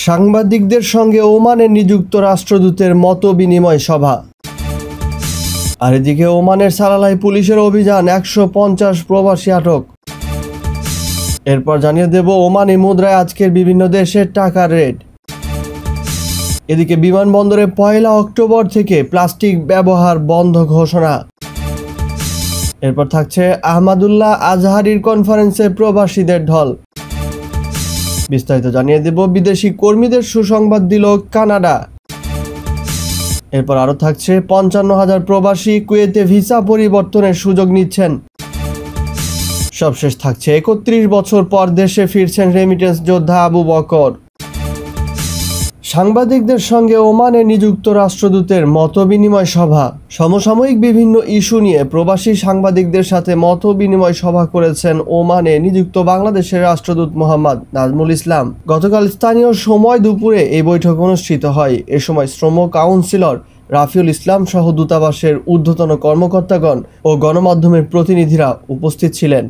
সাংবাদিকদের সঙ্গে ওমানে নিযুক্ত রাষ্ট্রদূতের মতবিনিময় সভা। আর এদিকে ওমানের সালালায় পুলিশের অভিযান, 150 প্রবাসী আটক। এরপর জানিয়ে দেব ওমানি মুদ্রায় আজকের বিভিন্ন দেশের টাকার রেট। এদিকে বিমানবন্দরে 1 অক্টোবর থেকে প্লাস্টিক ব্যবহার বন্ধ ঘোষণা। এরপর থাকছে আহমদুল্লাহ আজহারির কনফারেন্সে প্রবাসীদের ঢল। বিস্তারিত জানিয়ে দেব বিদেশি কর্মীদের সুসংবাদ দিল কানাডা। এরপর আরও থাকছে 55,000 প্রবাসী কুয়েতে ভিসা পরিবর্তনের সুযোগ নিচ্ছেন। সবশেষ থাকছে 31 বছর পর দেশে ফিরছেন রেমিটেন্স যোদ্ধা আবু বকর। সাংবাদিকদের সঙ্গে ওমানে নিযুক্ত রাষ্ট্রদূতের মতবিনিময় সভা। সমসাময়িক বিভিন্ন ইস্যু নিয়ে প্রবাসী সাংবাদিকদের সাথে মতবিনিময় সভা করেছেন ওমানে নিযুক্ত বাংলাদেশের রাষ্ট্রদূত মোহাম্মদ নাজমুল ইসলাম। গতকাল স্থানীয় সময় দুপুরে এই বৈঠক অনুষ্ঠিত হয়। এ সময় শ্রম কাউন্সিলর রাফিউল ইসলাম সহ দূতাবাসের ঊর্ধ্বতন কর্মকর্তাগণ ও গণমাধ্যমের প্রতিনিধিরা উপস্থিত ছিলেন।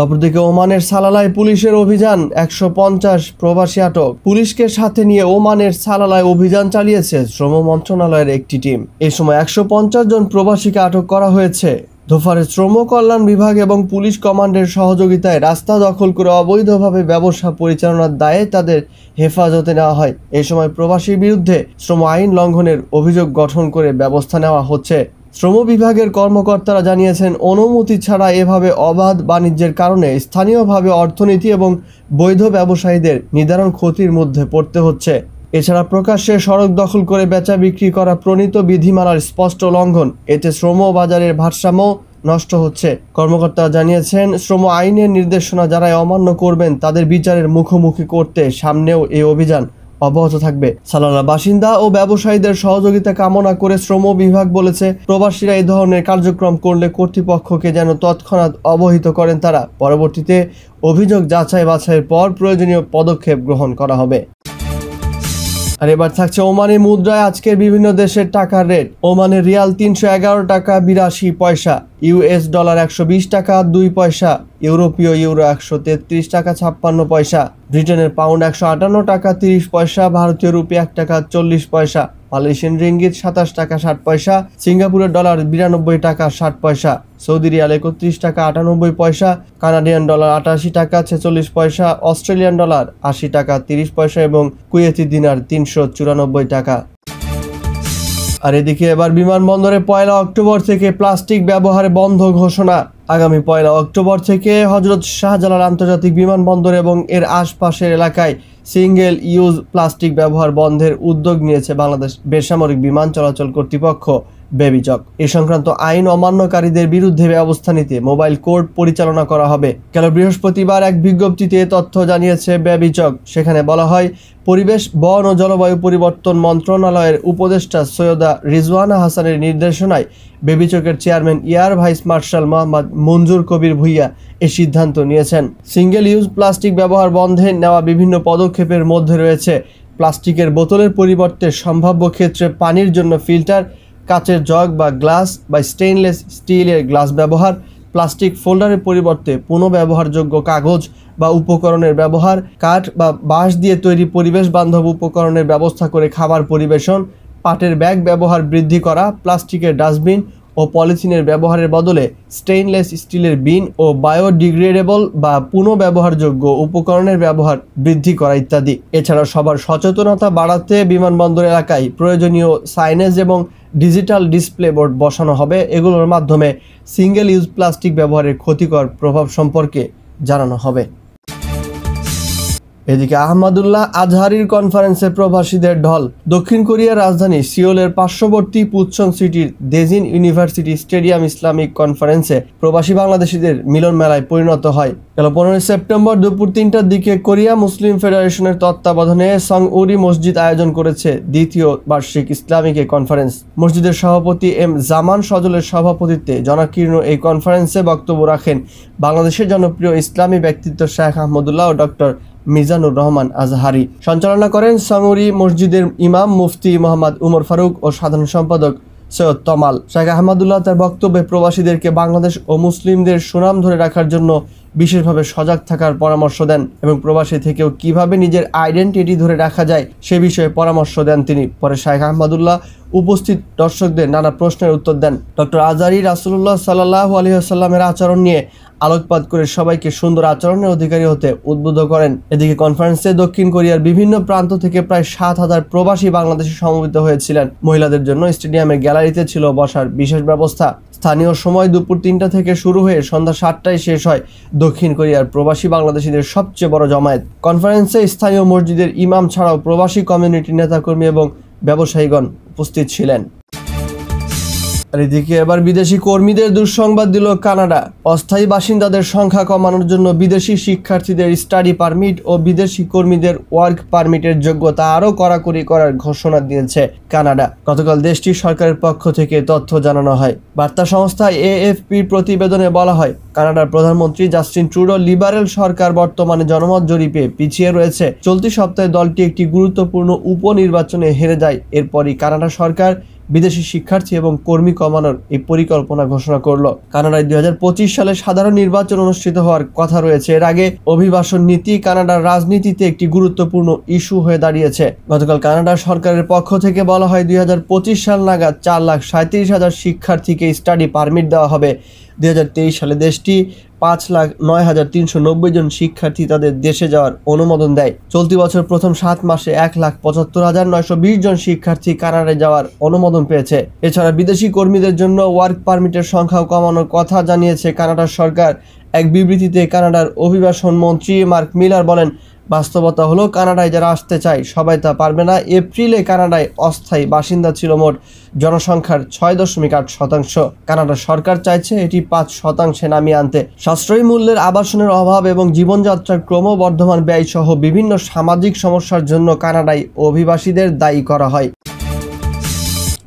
অপরদিকে ওমানের সালালায় পুলিশের অভিযান, 150 প্রবাসী আটক। পুলিশকে সাথে নিয়ে ওমানের সালালায় অভিযান চালিয়েছে শ্রম মন্ত্রণালয়ের একটি টিম। এই সময় 150 জন প্রবাসীকে আটক করা হয়েছে। ধোফারে শ্রম কল্যাণ বিভাগ এবং পুলিশ কমান্ডের সহযোগিতায় রাস্তা দখল করে অবৈধভাবে ব্যবসা পরিচালনার দায়ে তাদের হেফাজতে নেওয়া হয়। এই সময় প্রবাসীর বিরুদ্ধে শ্রম আইন লঙ্ঘনের অভিযোগ গঠন করে ব্যবস্থা নেওয়া হচ্ছে। শ্রম বিভাগের কর্মকর্তারা জানিয়েছেন, অনুমতি ছাড়া এভাবে অবাধ বাণিজ্যের কারণে স্থানীয়ভাবে অর্থনীতি এবং বৈধ ব্যবসায়ীদের নিদারুণ ক্ষতির মধ্যে পড়তে হচ্ছে। এছাড়া প্রকাশ্যে সড়ক দখল করে বেচা বিক্রি করা প্রণীত বিধিমালার স্পষ্ট লঙ্ঘন। এতে শ্রম বাজারের ভারসাম্য নষ্ট হচ্ছে। কর্মকর্তারা জানিয়েছেন, শ্রম আইনের নির্দেশনা যারা অমান্য করবেন তাদের বিচারের মুখোমুখি করতে সামনেও এই অভিযান অব্যাহত থাকবে। সালালা বাসিন্দা ও ব্যবসায়ীদের সহযোগিতা কামনা করে শ্রম বিভাগ বলেছে, প্রবাসীরা এই ধরনের কার্যক্রম করলে কর্তৃপক্ষকে যেন তৎক্ষণাৎ অবহিত করেন তারা। পরবর্তীতে অভিযোগ যাচাই বাছাইয়ের পর প্রয়োজনীয় পদক্ষেপ গ্রহণ করা হবে। আর এবার থাকছে ওমানি মুদ্রায় আজকের বিভিন্ন দেশের টাকার রেট। ওমানের রিয়াল 311 টাকা 82 পয়সা, ইউএস ডলার 120 টাকা 2 পয়সা, ইউরোপীয় ইউরো 133 টাকা 56 পয়সা, ব্রিটেনের পাউন্ড 158 টাকা 30 পয়সা, ভারতীয় রুপি 1 টাকা 40 পয়সা, মালয়েশিয়ান রিঙ্গিত 27 টাকা 60 পয়সা, সিঙ্গাপুরের ডলার 92 টাকা 60 পয়সা, সৌদি রিয়াল 31 টাকা 98 পয়সা, কানাডিয়ান ডলার 88 টাকা 46 পয়সা, অস্ট্রেলিয়ান ডলার 80 টাকা 30 পয়সা এবং কুয়েতি দিনার 394 টাকা। আর এদিকে এবার বিমানবন্দরে 1 অক্টোবর থেকে প্লাস্টিক ব্যবহার বন্ধ ঘোষণা। আগামী 1 অক্টোবর থেকে হজরত শাহজালাল আন্তর্জাতিক বিমানবন্দর এবং এর আশপাশের এলাকায় সিঙ্গেল ইউজ প্লাস্টিক ব্যবহার বন্ধের উদ্যোগ নিয়েছে বাংলাদেশ বেসামরিক বিমান চলাচল কর্তৃপক্ষ বেবিচক। এ সংক্রান্ত আইন অমান্যকারীদের বিরুদ্ধে ব্যবস্থা নিতে মোবাইল কোর্ট পরিচালনা করা হবে। গেল বৃহস্পতিবার এক বিজ্ঞপ্তিতে এ তথ্য জানিয়েছে বেবিচক। সেখানে বলা হয়, পরিবেশ, বন ও জলবায়ু পরিবর্তন মন্ত্রণালয়ের উপদেষ্টা সৈয়দা রিজওয়ানা হাসানের নির্দেশনায় বেবিচকের chairman air vice marshal Mohammad Manzur Kabir Bhuiya এই সিদ্ধান্ত নিয়েছেন। সিঙ্গেল ইউজ প্লাস্টিক ব্যবহার বন্ধে নেওয়া বিভিন্ন পদক্ষেপের মধ্যে রয়েছে প্লাস্টিকের বোতলের পরিবর্তে সম্ভাব্য ক্ষেত্রে পানির জন্য ফিল্টার, কাচের জগ বা গ্লাস বা স্টেইনলেস স্টিলের গ্লাস ব্যবহার, প্লাস্টিক ফোল্ডারের পরিবর্তে পুনঃব্যবহারযোগ্য কাগজ বা উপকরণের ব্যবহার, কাঠ বা বাঁশ দিয়ে তৈরি পরিবেশ বান্ধব উপকরণের ব্যবস্থা করে খাবার পরিবেশন, পাটের ব্যাগ ব্যবহার বৃদ্ধি করা, প্লাস্টিকের ডাস্টবিন ও পলিথিনের ব্যবহারের বদলে স্টেইনলেস স্টিলের বিন ও বায়োডিগ্রেডেবল বা পুনঃব্যবহারযোগ্য উপকরণের ব্যবহার বৃদ্ধি করা ইত্যাদি। এছাড়া সবার সচেতনতা বাড়াতে বিমানবন্দর এলাকায় প্রয়োজনীয় সাইনেজ এবং ডিজিটাল ডিসপ্লে বোর্ড বসানো হবে। এগুলোর মাধ্যমে সিঙ্গেল ইউজ প্লাস্টিক ব্যবহারের ক্ষতিকর প্রভাব সম্পর্কে জানানো হবে। এদিকে আহমদুল্লাহ আজহারির কনফারেন্সে প্রবাসীদের ঢল। দক্ষিণ কোরিয়ার রাজধানী সিওলের পার্শ্ববর্তী পুচন সিটির দেজিন ইউনিভার্সিটি স্টেডিয়াম ইসলামিক কনফারেন্সে প্রবাসী বাংলাদেশিদের মিলন মেলায় পরিণত হয়। গেল 15 সেপ্টেম্বর দুপুর 3টার দিকে কোরিয়া মুসলিম ফেডারেশনের তত্ত্বাবধানে সংউরি মসজিদ আয়োজন করেছে দ্বিতীয় বার্ষিক ইসলামিক কনফারেন্স। মসজিদের সভাপতি এম জামান সজলের সভাপতিত্বে জনাকীর্ণ এই কনফারেন্সে বক্তব্য রাখেন বাংলাদেশের জনপ্রিয় ইসলামী ব্যক্তিত্ব শেখ আহমদুল্লাহ ও ডক্টর মিজানুর রহমান আজহারি। সঞ্চালনা করেন সংউরি মসজিদের ইমাম মুফতি মোহাম্মদ উমর ফারুক ও সাধারণ সম্পাদক সৈয়দ তমাল। শেখ আহমদুল্লাহ তার বক্তব্যে প্রবাসীদেরকে বাংলাদেশ ও মুসলিমদের সুনাম ধরে রাখার জন্য বিশেষভাবে সজাগ থাকার পরামর্শ দেন এবং প্রবাসী থেকেও কিভাবে নিজের আইডেন্টিটি ধরে রাখা যায় সে বিষয়ে পরামর্শ দেন তিনি। পরে শাইখ আহমদুল্লাহ উপস্থিত দর্শকদের নানা প্রশ্নের উত্তর দেন। ডক্টর আজহারী রাসূলুল্লাহ সাল্লাল্লাহু আলাইহি ওয়াসাল্লামের আচরণ নিয়ে আলোকপাত করে সবাইকে সুন্দর আচরণের অধিকারী হতে উদ্বুদ্ধ করেন। এদিকে কনফারেন্সে দক্ষিণ কোরিয়ার বিভিন্ন প্রান্ত থেকে প্রায় 7,000 প্রবাসী বাংলাদেশে সমবেত হয়েছিলেন। মহিলাদের জন্য স্টেডিয়ামের গ্যালারিতে ছিল বসার বিশেষ ব্যবস্থা। স্থানীয় সময় দুপুর 3টা থেকে শুরু হয়ে সন্ধ্যা 7টায় শেষ হয় দক্ষিণ কোরিয়ার প্রবাসী বাংলাদেশিদের সবচেয়ে বড় জমায়েত। কনফারেন্সে স্থানীয় মসজিদের ইমাম ছাড়াও প্রবাসী কমিউনিটির নেতাকর্মী এবং ব্যবসায়ীগণ উপস্থিত ছিলেন। আর এদিকে এবার বিদেশি কর্মীদের দুঃসংবাদ দিল কানাডা। অস্থায়ী বাসিন্দাদের সংখ্যা কমানোর জন্য বিদেশি শিক্ষার্থীদের স্টাডি পারমিট ও বিদেশি কর্মীদের ওয়ার্ক পারমিটের যোগ্যতা আরও কড়াকড়ি করার ঘোষণা দিয়েছে কানাডা। গতকাল দেশটির সরকারের পক্ষ থেকে তথ্য জানানো হয়। বার্তা সংস্থা AFP প্রতিবেদনে বলা হয়, কানাডার প্রধানমন্ত্রী জাস্টিন ট্রুডো লিবারেল সরকার বর্তমানে জনমত জরিপে পিছিয়ে রয়েছে। চলতি সপ্তাহে দলটি একটি গুরুত্বপূর্ণ উপনির্বাচনে হেরে যায়। এরপরই কানাডা সরকার বিদেশি শিক্ষার্থী এবং কর্মী কমানোর এই পরিকল্পনা ঘোষণা করলো। কানাডায় 2025 সালে সাধারণ নির্বাচন অনুষ্ঠিত হওয়ার কথা রয়েছে। এর আগে অভিবাসন নীতি কানাডার রাজনীতিতে একটি গুরুত্বপূর্ণ ইস্যু হয়ে দাঁড়িয়েছে। গতকাল কানাডার সরকারের পক্ষ থেকে বলা হয় 2025 সাল নাগাদ 4,37,000 শিক্ষার্থীকে স্টাডি পারমিট দেওয়া হবে। 2023 সালে দেশটি 5,09,390 জন শিক্ষার্থী তাদের দেশে যাওয়ার অনুমোদন দেয়। চলতি বছর প্রথম 7 মাসে 1,75,920 জন শিক্ষার্থী কানাডায় যাওয়ার অনুমোদন পেয়েছে। এছাড়া বিদেশি কর্মীদের জন্য ওয়ার্ক পারমিটের সংখ্যাও কমানোর কথা জানিয়েছে কানাডার সরকার। এক বিবৃতিতে কানাডার অভিবাসন মন্ত্রী মার্ক মিলার বলেন, বাস্তবতা হলো কানাডায় যারা আসতে চায় সবাই তা পারবে না। এপ্রিলে কানাডায় অস্থায়ী বাসিন্দা ছিল মোট জনসংখ্যার 6.8%। কানাডা সরকার চাইছে এটি 5% নামিয়ে আনতে। সাশ্রয়ী মূল্যের আবাসনের অভাব এবং জীবনযাত্রার ক্রমবর্ধমান ব্যয় সহ বিভিন্ন সামাজিক সমস্যার জন্য কানাডায় অভিবাসীদের দায়ী করা হয়।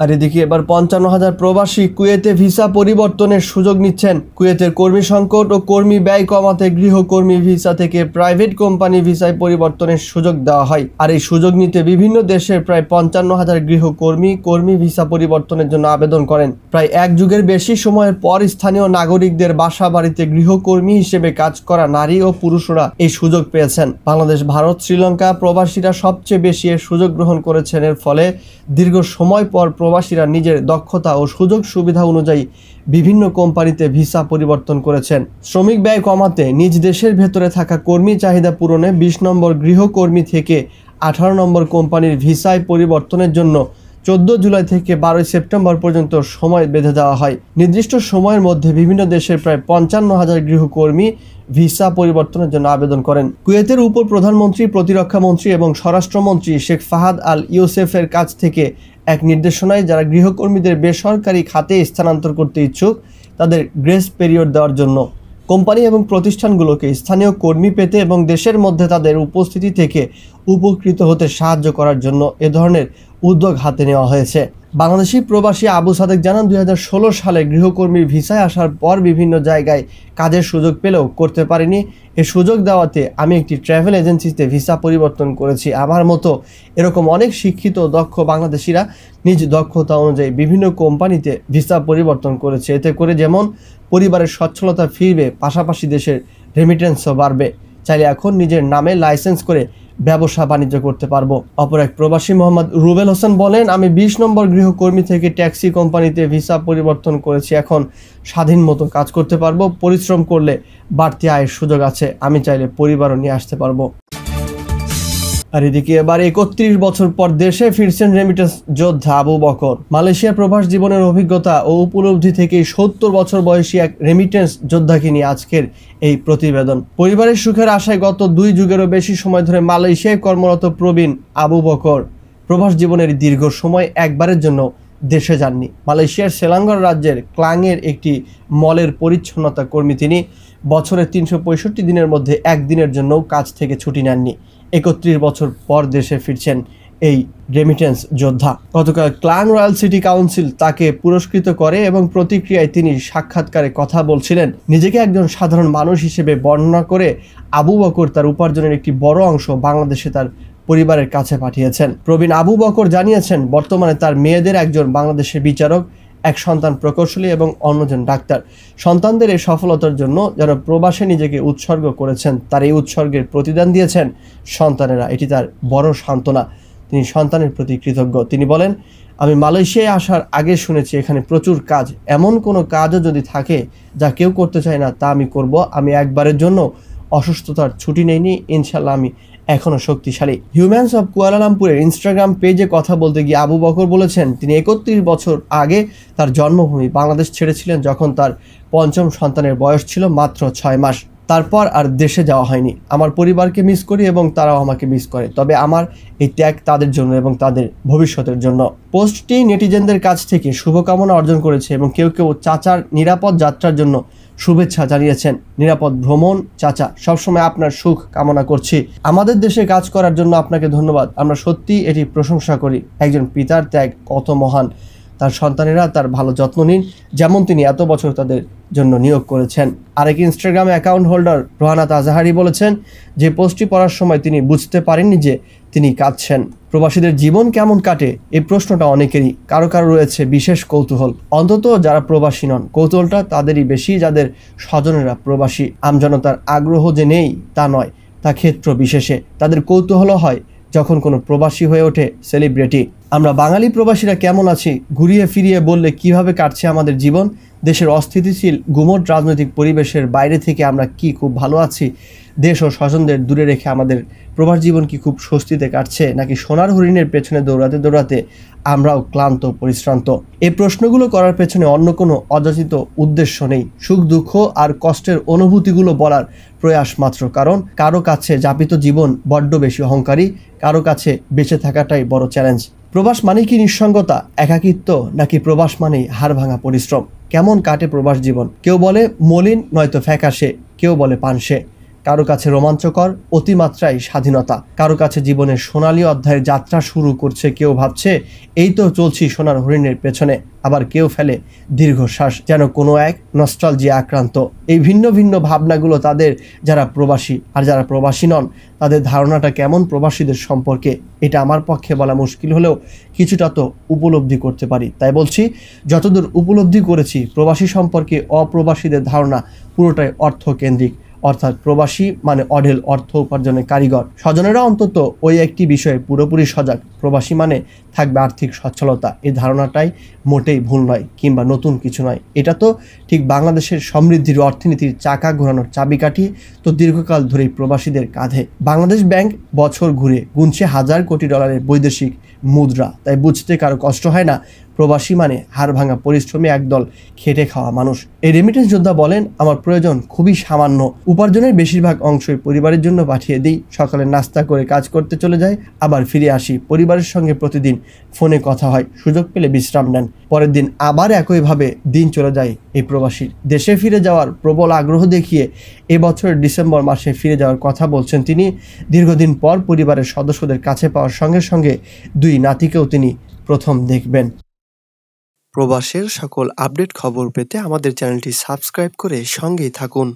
আর এদিকে এবার 55,000 প্রবাসী কুয়েতে ভিসা পরিবর্তনের সুযোগ নিচ্ছেন। কুয়েতের কর্মী সংকট ও কর্মী ব্যয় কমাতে গৃহকর্মী ভিসা থেকে প্রাইভেট কোম্পানি ভিসায় পরিবর্তনের সুযোগ দেওয়া হয়। আর এই সুযোগ নিতে বিভিন্ন দেশের প্রায় 55,000 কর্মী ভিসা পরিবর্তনের জন্য আবেদন করেন। প্রায় 1 যুগের বেশি সময়ের পর স্থানীয় নাগরিকদের বাসা বাড়িতে গৃহকর্মী হিসেবে কাজ করা নারী ও পুরুষরা এই সুযোগ পেয়েছেন। বাংলাদেশ, ভারত, শ্রীলঙ্কা প্রবাসীরা সবচেয়ে বেশি এর সুযোগ গ্রহণ করেছেন। এর ফলে দীর্ঘ সময় পর প্রবাসীরা নিজের দক্ষতা ও সুযোগ সুবিধা অনুযায়ী বিভিন্ন কোম্পানিতে ভিসা পরিবর্তন করেছেন। শ্রমিক ব্যয় কমাতে নিজ দেশের ভেতরে থাকা কর্মী চাহিদা পূরণে 20 নম্বর গৃহকর্মী থেকে 18 নম্বর কোম্পানির ভিসায় পরিবর্তনের জন্য 14 জুলাই থেকে 12 সেপ্টেম্বর পর্যন্ত সময় বেঁধে দেওয়া হয়। নির্দিষ্ট সময়ের মধ্যে বিভিন্ন দেশের প্রায় 55,000 গৃহকর্মী ভিসা পরিবর্তনের জন্য আবেদন করেন। কুয়েতের উপর প্রধানমন্ত্রী, প্রতিরক্ষা মন্ত্রী এবং স্বরাষ্ট্রমন্ত্রী শেখ ফাহাদ আল ইউসেফের কাছ থেকে এক নির্দেশনায় যারা গৃহকর্মীদের বেসরকারি খাতে স্থানান্তর করতে ইচ্ছুক তাদের গ্রেস পিরিয়ড দেওয়ার জন্য কোম্পানি এবং প্রতিষ্ঠানগুলোকে স্থানীয় কর্মী পেতে এবং দেশের মধ্যে তাদের উপস্থিতি থেকে উপকৃত হতে সাহায্য করার জন্য এ ধরনের উদ্যোগ হাতে নেওয়া হয়েছে। বাংলাদেশি প্রবাসী আবু সাদেক জানান, 2016 সালে গৃহকর্মীর ভিসায় আসার পর বিভিন্ন জায়গায় কাজের সুযোগ পেলেও করতে পারিনি। এই সুযোগ দেওয়াতে আমি একটি ট্রাভেল এজেন্সিতে ভিসা পরিবর্তন করেছি। আমার মতো এরকম অনেক শিক্ষিত দক্ষ বাংলাদেশিরা নিজ দক্ষতা অনুযায়ী বিভিন্ন কোম্পানিতে ভিসা পরিবর্তন করেছে। এতে করে যেমন পরিবারের সচ্ছলতা ফিরবে, পাশাপাশি দেশের রেমিটেন্সও বাড়বে। চাইলে এখন নিজের নামে লাইসেন্স করে ব্যবসা বাণিজ্য করতে পারবো। অপর এক প্রবাসী মোহাম্মদ রুবেল হোসেন বলেন, আমি 20 নম্বর গৃহকর্মী থেকে ট্যাক্সি কোম্পানিতে ভিসা পরিবর্তন করেছি। এখন স্বাধীন মতো কাজ করতে পারবো। পরিশ্রম করলে বাড়তি আয়ের সুযোগ আছে। আমি চাইলে পরিবারও নিয়ে আসতে পারবো। আর এদিকে এবার 31 বছর পর দেশে ফিরছেন রেমিটেন্স যোদ্ধা আবু বকর। মালয়েশিয়া প্রবাস জীবনের অভিজ্ঞতা ও উপলব্ধি থেকে 70 বছর বয়সী এক রেমিটেন্স যোদ্ধাকে নিয়ে আজকের এই প্রতিবেদন। পরিবারের সুখের আশায় গত 2 যুগেরও বেশি সময় ধরে মালয়েশিয়ায় কর্মরত প্রবীণ আবু বকর প্রবাস জীবনের দীর্ঘ সময় একবারের জন্য দেশে যাননি। মালয়েশিয়ার সেলাঙ্গর রাজ্যের ক্লাংয়ের একটি মলের পরিচ্ছন্নতা কর্মী তিনি। বছরের 365 দিনের মধ্যে একদিনের জন্য কাজ থেকে ছুটি নেননি। 31 বছর পর দেশে ফিরছেন এই রেমিটেন্স যোদ্ধা। গতকাল ক্লাং রয়্যাল সিটি কাউন্সিল তাকে পুরস্কৃত করে এবং প্রতিক্রিয়ায় তিনি সাক্ষাৎকারে কথা বলছিলেন। নিজেকে একজন সাধারণ মানুষ হিসেবে বর্ণনা করে আবু বকর তার উপার্জনের একটি বড় অংশ বাংলাদেশে তার পরিবারের কাছে পাঠিয়েছেন। প্রবীণ আবু বকর জানিয়েছেন, বর্তমানে তার মেয়েদের একজন বাংলাদেশের বিচারক, এক সন্তান প্রকৌশলী এবং অন্যজন ডাক্তার। সন্তানদের এই সফলতার জন্য যারা প্রবাসে নিজেকে উৎসর্গ করেছেন, তার এই উৎসর্গের প্রতিদান দিয়েছেন সন্তানেরা। এটি তার বড় সান্ত্বনা। তিনি সন্তানের প্রতি কৃতজ্ঞ। তিনি বলেন, আমি মালয়েশিয়ায় আসার আগে শুনেছি এখানে প্রচুর কাজ, এমন কোনো কাজও যদি থাকে যা কেউ করতে চায় না তা আমি করব। আমি একবারের জন্য অসুস্থতার ছুটি নেইনি, ইনশাল্লাহ আমি এখনও শক্তিশালী। হিউম্যানস অব কুয়ালালামপুরের ইনস্টাগ্রাম পেজে কথা বলতে গিয়ে আবু বকর বলেছেন, তিনি 31 বছর আগে তার জন্মভূমি বাংলাদেশ ছেড়েছিলেন যখন তার পঞ্চম সন্তানের বয়স ছিল মাত্র 6 মাস। তারপর আর দেশে যাওয়া হয়নি। আমার পরিবারকে মিস করি এবং তারাও আমাকে মিস করে, তবে আমার এই ত্যাগ তাদের জন্য এবং তাদের ভবিষ্যতের জন্য। পোস্টটি নেটিজেনদের কাছ থেকে শুভকামনা অর্জন করেছে এবং কেউ কেউ চাচার নিরাপদ যাত্রার জন্য শুভেচ্ছা জানিয়েছেন। নিরাপদ ভ্রমণ চাচা, সবসময় আপনার সুখ কামনা করছি। আমাদের দেশে কাজ করার জন্য আপনাকে ধন্যবাদ। আমরা সত্যি এটি প্রশংসা করি। একজন পিতার ত্যাগ কত মহান। তার সন্তানেরা তার ভালো যত্ন নিন, যেমন তিনি এত বছর তাদের জন্য নিয়োগ করেছেন। আরেক ইনস্টাগ্রাম অ্যাকাউন্ট হোল্ডার রোহানাত আজাহারি বলেছেন যে পোস্টটি পড়ার সময় তিনি বুঝতে পারেননি যে তিনি কাঁদছেন। প্রবাসীদের জীবন কেমন কাটে এই প্রশ্নটা অনেকেরই। কারো কারো রয়েছে বিশেষ কৌতূহল, অন্তত যারা প্রবাসী নন। কৌতূহলটা তাদেরই বেশি যাদের স্বজনেরা প্রবাসী। আমজনতার আগ্রহ যে নেই তা নয়, তা ক্ষেত্র বিশেষে। তাদের কৌতূহল হয় যখন কোনো প্রবাসী হয়ে ওঠে সেলিব্রিটি। আমরা বাঙালি প্রবাসীরা কেমন আছি, ঘুরিয়ে ফিরিয়ে বললে কিভাবে কাটছে আমাদের জীবন। দেশের অস্থিতিশীল গুমোট রাজনৈতিক পরিবেশের বাইরে থেকে আমরা কি খুব ভালো আছি? দেশ ও স্বজনদের দূরে রেখে আমাদের প্রবাস জীবন কি খুব স্বস্তিতে কাটছে, নাকি সোনার হরিণের পেছনে দৌড়াতে দৌড়াতে আমরাও ক্লান্ত পরিশ্রান্ত? এই প্রশ্নগুলো করার পেছনে অন্য কোনো অযাচিত উদ্দেশ্য নেই। সুখ দুঃখ আর কষ্টের অনুভূতিগুলো বলার প্রয়াস মাত্র। কারণ কারো কাছে যাপিত জীবন বড্ড বেশি অহংকারী, কারো কাছে বেঁচে থাকাটাই বড় চ্যালেঞ্জ। প্রবাস মানে কি নিঃসঙ্গতা, একাকিত্ব, নাকি প্রবাস মানেই হাড় ভাঙা পরিশ্রম? কেমন কাটে প্রবাস জীবন? কেউ বলে মলিন নয়তো ফ্যাকাশে, কেউ বলে পানসে। কারো কাছে রোমাঞ্চকর, অতিমাত্রায় স্বাধীনতা। কারো কাছে জীবনের সোনালী অধ্যায়ের যাত্রা শুরু করছে। কেউ ভাবছে এই তো চলছি সোনার হরিণের পেছনে। আবার কেউ ফেলে দীর্ঘশ্বাস, যেন কোনো এক নস্টালজিয়া আক্রান্ত। এই ভিন্ন ভিন্ন ভাবনাগুলো তাদের যারা প্রবাসী। আর যারা প্রবাসী নন তাদের ধারণাটা কেমন প্রবাসীদের সম্পর্কে, এটা আমার পক্ষে বলা মুশকিল হলেও কিছুটা তো উপলব্ধি করতে পারি। তাই বলছি, যতদূর উপলব্ধি করেছি প্রবাসী সম্পর্কে অপ্রবাসীদের ধারণা পুরোটাই অর্থকেন্দ্রিক। অর্থাৎ প্রবাসী মানে অঢেল অর্থ উপার্জনের কারিগর। স্বজনেরা অন্তত ওই একটি বিষয়ে পুরোপুরি সজাগ। প্রবাসী মানে থাকবে আর্থিক সচ্ছলতা। এই ধারণাটাই মোটেই ভুল নয়, কিংবা নতুন কিছু নয়। এটা তো ঠিক বাংলাদেশের সমৃদ্ধির অর্থনীতির চাকা ঘোরানোর চাবিকাঠি তো দীর্ঘকাল ধরেই প্রবাসীদের কাঁধে। বাংলাদেশ ব্যাংক বছর ঘুরে গুনছে $1000 কোটি বৈদেশিক মুদ্রা। তাই বুঝতে কারো কষ্ট হয় না, প্রবাসী মানে হাড় ভাঙা পরিশ্রমী একদল খেটে খাওয়া মানুষ। এই রেমিটেন্স যোদ্ধা বলেন, আমার প্রয়োজন খুবই সামান্য। উপার্জনের বেশিরভাগ অংশই পরিবারের জন্য পাঠিয়ে দিই। সকালে নাস্তা করে কাজ করতে চলে যাই, আবার ফিরে আসি। পরিবারের সঙ্গে প্রতিদিন ফোনে কথা হয়, সুযোগ পেলে বিশ্রাম নেন। পরের দিন আবার একইভাবে দিন চলে যায় এই প্রবাসীর। দেশে ফিরে যাওয়ার প্রবল আগ্রহ দেখিয়ে এবছরের ডিসেম্বর মাসে ফিরে যাওয়ার কথা বলছেন তিনি। দীর্ঘদিন পর পরিবারের সদস্যদের কাছে পাওয়ার সঙ্গে সঙ্গে 2 নাতিকেও তিনি প্রথম দেখবেন। প্রবাসের সকল আপডেট খবর পেতে আমাদের চ্যানেলটি সাবস্ক্রাইব করে সঙ্গেই থাকুন।